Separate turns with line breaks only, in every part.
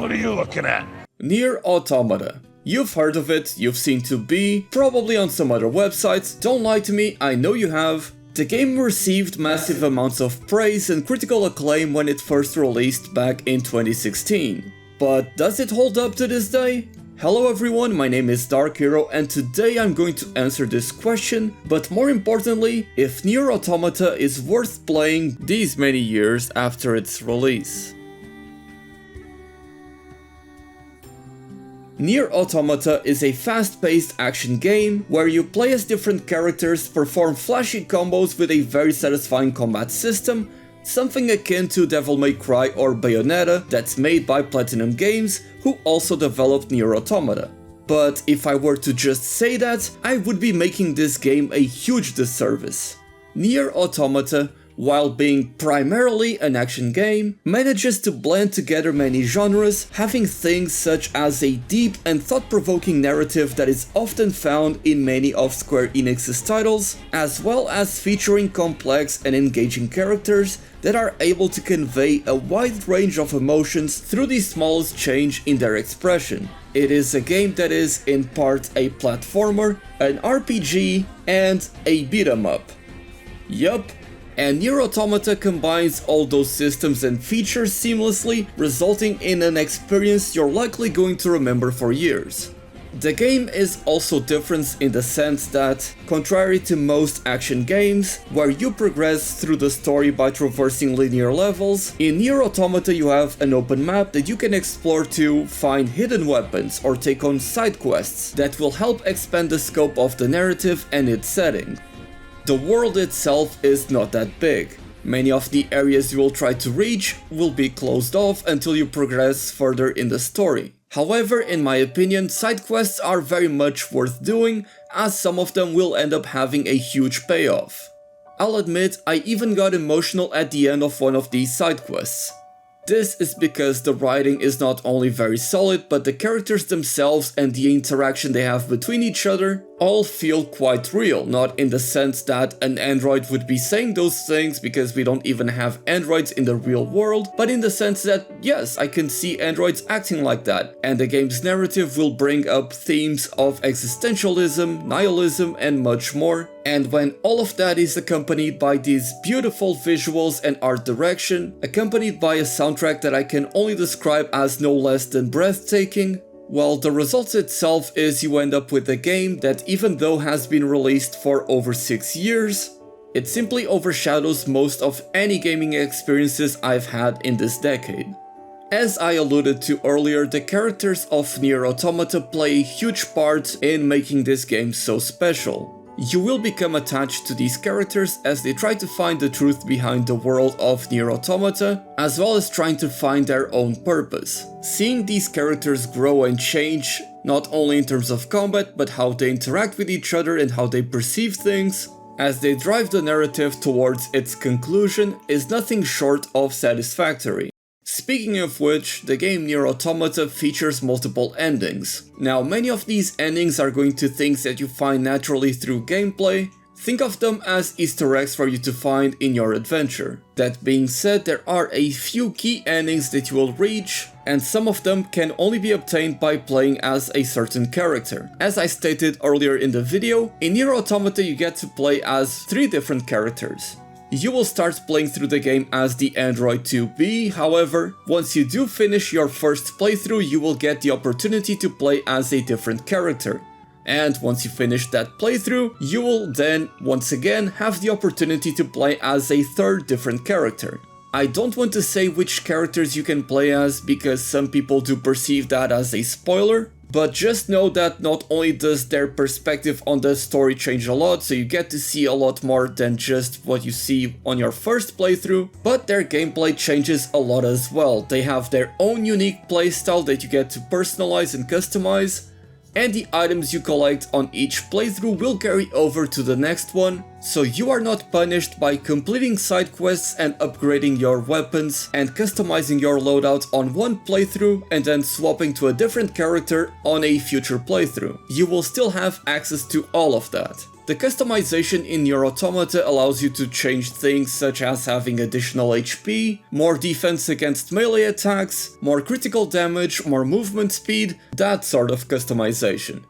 What are you looking at?
Nier Automata. You've heard of it, you've seen 2B, probably on some other websites, don't lie to me, I know you have. The game received massive amounts of praise and critical acclaim when it first released back in 2016. But does it hold up to this day? Hello everyone, my name is Dark Hero and today I'm going to answer this question, but more importantly, if Nier Automata is worth playing these many years after its release. Nier Automata is a fast-paced action game where you play as different characters, perform flashy combos with a very satisfying combat system, something akin to Devil May Cry or Bayonetta that's made by Platinum Games, who also developed Nier Automata. But if I were to just say that, I would be making this game a huge disservice. Nier Automata, while being primarily an action game, manages to blend together many genres, having things such as a deep and thought-provoking narrative that is often found in many of Square Enix's titles, as well as featuring complex and engaging characters that are able to convey a wide range of emotions through the smallest change in their expression. It is a game that is in part a platformer, an RPG, and a beat-em-up. Yup. And Nier Automata combines all those systems and features seamlessly, resulting in an experience you're likely going to remember for years. The game is also different in the sense that, contrary to most action games, where you progress through the story by traversing linear levels, in Nier Automata you have an open map that you can explore to find hidden weapons or take on side quests that will help expand the scope of the narrative and its setting. The world itself is not that big. Many of the areas you will try to reach will be closed off until you progress further in the story. However, in my opinion, side quests are very much worth doing, as some of them will end up having a huge payoff. I'll admit, I even got emotional at the end of one of these side quests. This is because the writing is not only very solid, but the characters themselves and the interaction they have between each other all feel quite real, not in the sense that an android would be saying those things because we don't even have androids in the real world, but in the sense that yes, I can see androids acting like that, and the game's narrative will bring up themes of existentialism, nihilism, and much more. And when all of that is accompanied by these beautiful visuals and art direction, accompanied by a soundtrack that I can only describe as no less than breathtaking, well, the result itself is you end up with a game that, even though has been released for over 6 years, it simply overshadows most of any gaming experiences I've had in this decade. As I alluded to earlier, the characters of Nier Automata play a huge part in making this game so special. You will become attached to these characters as they try to find the truth behind the world of Nier Automata, as well as trying to find their own purpose. Seeing these characters grow and change, not only in terms of combat, but how they interact with each other and how they perceive things, as they drive the narrative towards its conclusion, is nothing short of satisfactory. Speaking of which, the game Nier Automata features multiple endings. Now, many of these endings are going to things that you find naturally through gameplay. Think of them as Easter eggs for you to find in your adventure. That being said, there are a few key endings that you will reach, and some of them can only be obtained by playing as a certain character. As I stated earlier in the video, in Nier Automata you get to play as 3 different characters. You will start playing through the game as the android 2B, however, once you do finish your first playthrough you will get the opportunity to play as a different character. And once you finish that playthrough, you will then once again have the opportunity to play as a third different character. I don't want to say which characters you can play as because some people do perceive that as a spoiler, but just know that not only does their perspective on the story change a lot, so you get to see a lot more than just what you see on your first playthrough, but their gameplay changes a lot as well. They have their own unique playstyle that you get to personalize and customize, and the items you collect on each playthrough will carry over to the next one, so you are not punished by completing side quests and upgrading your weapons and customizing your loadout on one playthrough and then swapping to a different character on a future playthrough. You will still have access to all of that. The customization in Nier Automata allows you to change things such as having additional HP, more defense against melee attacks, more critical damage, more movement speed, that sort of customization.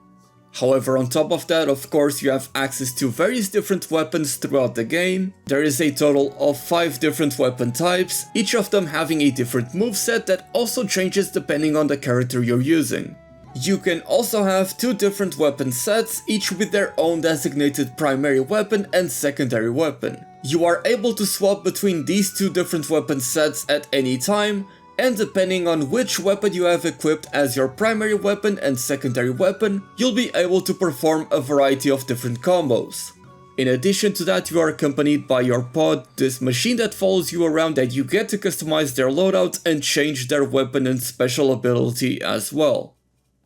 However, on top of that, of course, you have access to various different weapons throughout the game. There is a total of 5 different weapon types, each of them having a different moveset that also changes depending on the character you're using. You can also have 2 different weapon sets, each with their own designated primary weapon and secondary weapon. You are able to swap between these 2 different weapon sets at any time, and depending on which weapon you have equipped as your primary weapon and secondary weapon, you'll be able to perform a variety of different combos. In addition to that, you are accompanied by your pod, this machine that follows you around that you get to customize their loadout and change their weapon and special ability as well.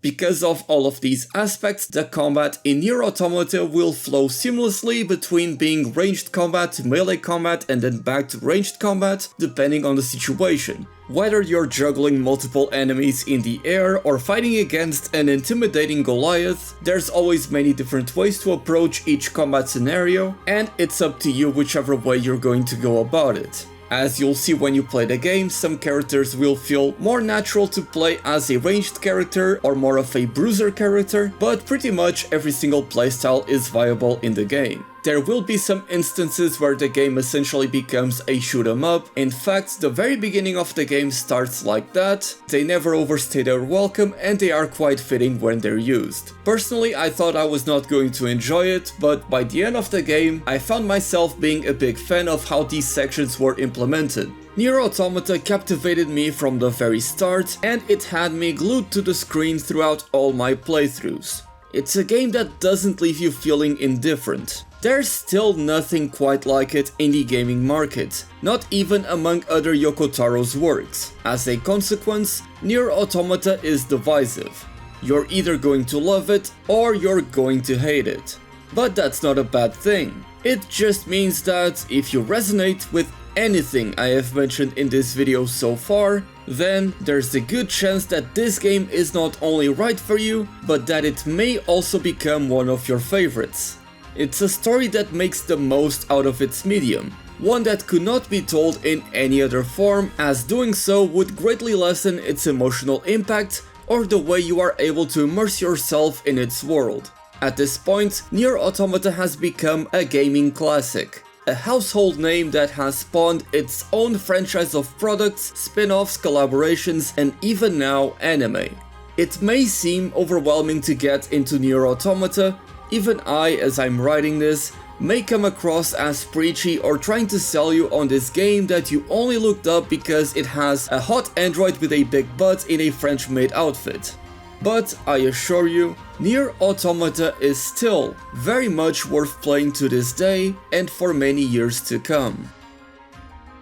Because of all of these aspects, the combat in Nier Automata will flow seamlessly between being ranged combat to melee combat and then back to ranged combat, depending on the situation. Whether you're juggling multiple enemies in the air or fighting against an intimidating Goliath, there's always many different ways to approach each combat scenario, and it's up to you whichever way you're going to go about it. As you'll see when you play the game, some characters will feel more natural to play as a ranged character or more of a bruiser character, but pretty much every single playstyle is viable in the game. There will be some instances where the game essentially becomes a shoot 'em up. In fact, the very beginning of the game starts like that. They never overstay their welcome and they are quite fitting when they're used. Personally, I thought I was not going to enjoy it, but by the end of the game, I found myself being a big fan of how these sections were implemented. Nier Automata captivated me from the very start, and it had me glued to the screen throughout all my playthroughs. It's a game that doesn't leave you feeling indifferent. There's still nothing quite like it in the gaming market, not even among other Yoko Taro's works. As a consequence, Nier Automata is divisive. You're either going to love it or you're going to hate it. But that's not a bad thing. It just means that if you resonate with anything I have mentioned in this video so far, then there's a good chance that this game is not only right for you, but that it may also become one of your favorites. It's a story that makes the most out of its medium, one that could not be told in any other form, as doing so would greatly lessen its emotional impact or the way you are able to immerse yourself in its world. At this point, Nier Automata has become a gaming classic, a household name that has spawned its own franchise of products, spin-offs, collaborations, and even now anime. It may seem overwhelming to get into Nier Automata. Even I, as I'm writing this, may come across as preachy or trying to sell you on this game that you only looked up because it has a hot android with a big butt in a French-made outfit. But I assure you, Nier Automata is still very much worth playing to this day and for many years to come.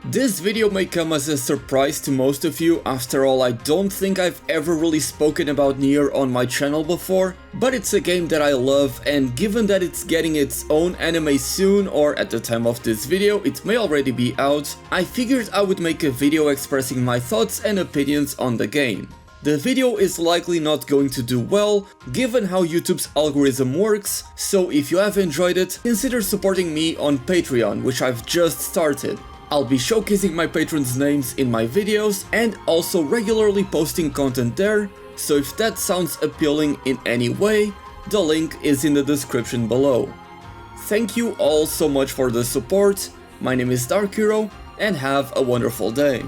This video may come as a surprise to most of you. After all, I don't think I've ever really spoken about Nier on my channel before, but it's a game that I love, and given that it's getting its own anime soon, or at the time of this video it may already be out, I figured I would make a video expressing my thoughts and opinions on the game. The video is likely not going to do well, given how YouTube's algorithm works, so if you have enjoyed it, consider supporting me on Patreon, which I've just started. I'll be showcasing my patrons' names in my videos and also regularly posting content there, so if that sounds appealing in any way, the link is in the description below. Thank you all so much for the support, my name is Dark Hero, and have a wonderful day.